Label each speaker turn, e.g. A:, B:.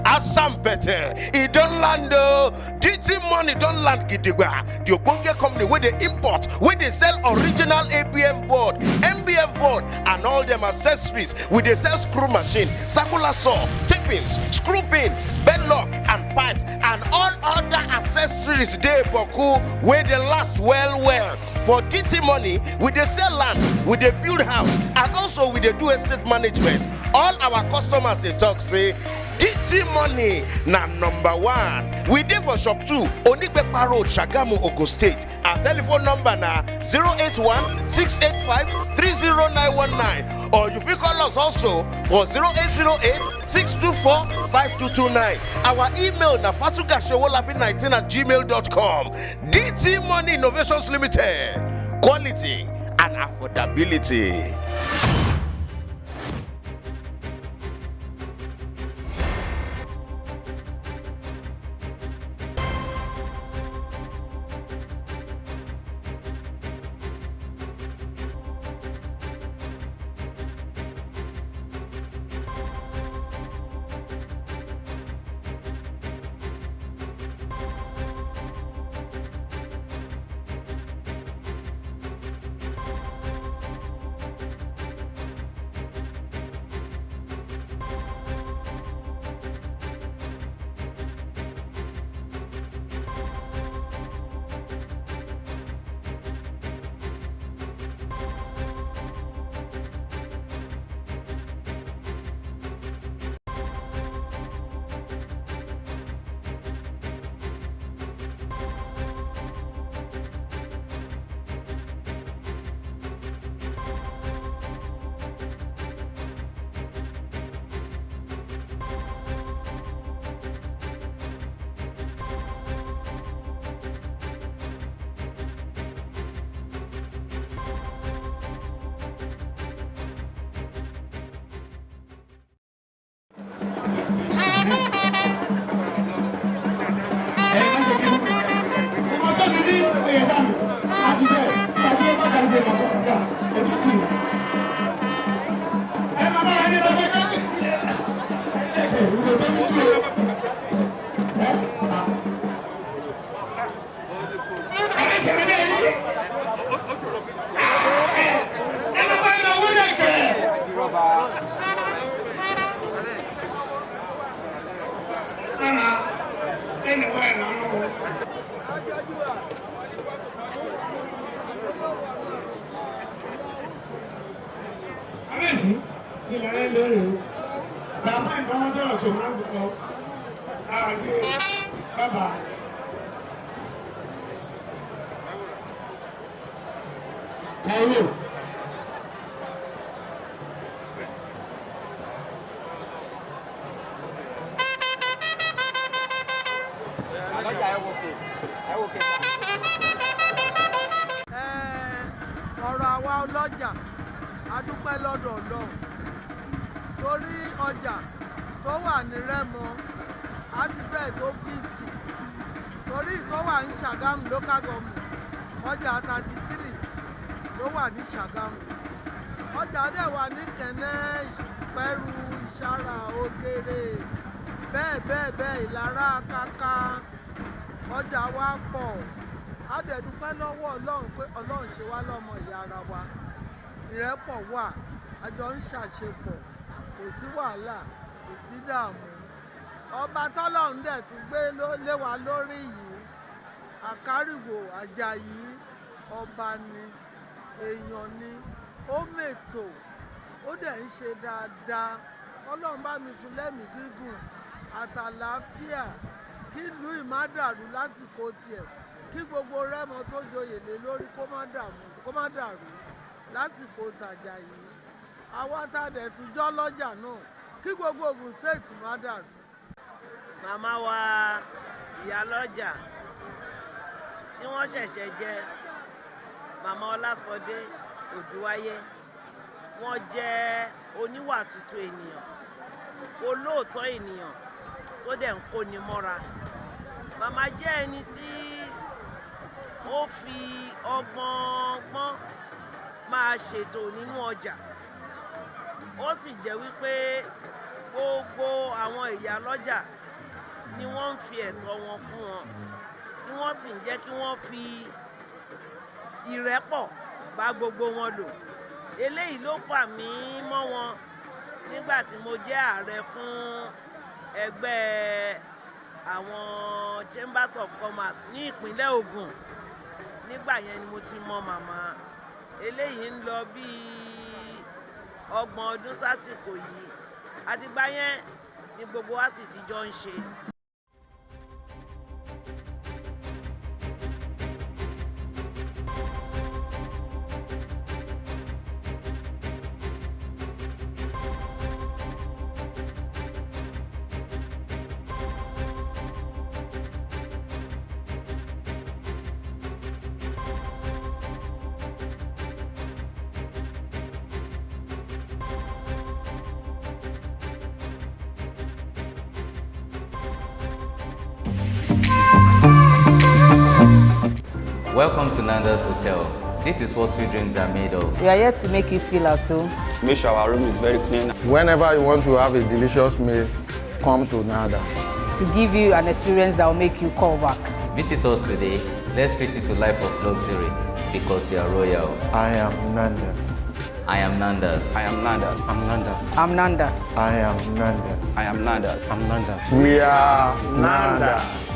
A: Asampete, it don't land. DT Money don't land gidigba. The Ogbonge company where they import, where they sell original ABF board, MBF board, and all them accessories. Where they sell screw machine, circular saw, tapings, screw pin, bed lock, and pipes, and all other accessories. They boku where they last well. For DT Money, we they sell land, we they build house, and also we they do estate management. All our customers they talk say DT Money na number 1. We dey for shop 2, Onigbepa Road, Sagamu, Ogun State. Our telephone number na 081-685-30919. Or you fit call us also for 0808-624-5229. Our email na fatugashewolabi19@gmail.com. DT Money Innovations Limited. Quality and affordability.
B: Ọ̀rọ̀ àwa ọlọ́jà a dúpẹ́ lọ́dọ̀ Ọlọ́run torí ọjà tó wà ní Rẹ́mọ á ti fẹ́ẹ̀ tó 50 torí tó wà ní Sagamu local government ọjà 33 ló wà ní Sagamu ọjà dẹ̀ wà ní Kẹ̀nẹ́, Ìpẹ́rù, Ìṣàrà, Ògèrè bẹ́ẹ̀ Ìlara, Kàkà ọjà wa pọ̀. A dẹ̀ dúpẹ́ lọ́wọ́ Ọlọ́run pé Ọlọ́run ṣe wá lọ́mọ ìyá ara wa, ìrẹ́pọ̀ wà, a jọ ń ṣàṣepọ̀, kò sí wàhálà, kò sí dààmú. Ọba tọ́lọ́run dẹ̀ tún gbé lé wa lórí yìí, Akarigbo Àjàyí, ọba ni, èèyàn ni, ó mètò, ó dẹ̀ ń ṣe dáadáa. Ọlọ́run bá mi fún lẹ́mìí gígùn àtàlàáfíà, kí ìlú yìí má dàrú lásìkò tiẹ̀, kí gbogbo Rẹ́mọ tó joyè lé lórí kó má dàrú lásìkò tàjà yìí. Àwa tá a dẹ̀ tún jọ́ lọ́jà náà, kí gbogbo Ògùn State má dàrú.
C: Màmá wa Iyaloja tí wọ́n ṣẹ̀ṣẹ̀ jẹ, Màmá Ọlásọdé Oduwaiye, wọ́n jẹ́ oníwà tútù ènìyàn, olóòótọ́ ènìyàn tó dẹ̀ ń kóni mọ́ra. Màmá jẹ́ ẹni tí ó fi ọgbọ́n máa ṣètò nínú ọjà, ó sì jẹ́ wípé gbogbo àwọn ìyálọ́jà ni wọ́n ń fi ẹ̀tọ́ wọn fún wọn tí wọ́n sì ń jẹ́ kí wọ́n fi ìrẹ́pọ̀ bá gbogbo wọn lò. Eléyìí ló fà mí mọ́ wọn nígbà tí mo jẹ́ ààrẹ fún ẹgbẹ́ àwọn Chambers of Commerce ní ìpínlẹ̀ Ògùn. Nígbà yẹn ni mo ti mọ màmá. Eléyìí ń lọ bíi 30 ọdún sásìkò yìí. Àtìgbà yẹn ni gbogbo wa sì ti jọ ń ṣe.
D: Welcome to Nanda's Hotel. This is what sweet dreams are made of.
E: We are here to make you feel at home.
F: Make sure our room is very clean.
G: Whenever you want to have a delicious meal, come to Nanda's.
E: To give you an experience that will make you call back.
D: Visit us today. Let's treat you to life of luxury because you are royal.
G: I am Nanda's.
D: I am Nanda's.
F: I am Nanda.
G: I'm Nanda's.
E: I'm Nanda's.
G: I am Nanda's.
F: I am Nanda.
G: I'm Nanda's. We are Nanda's.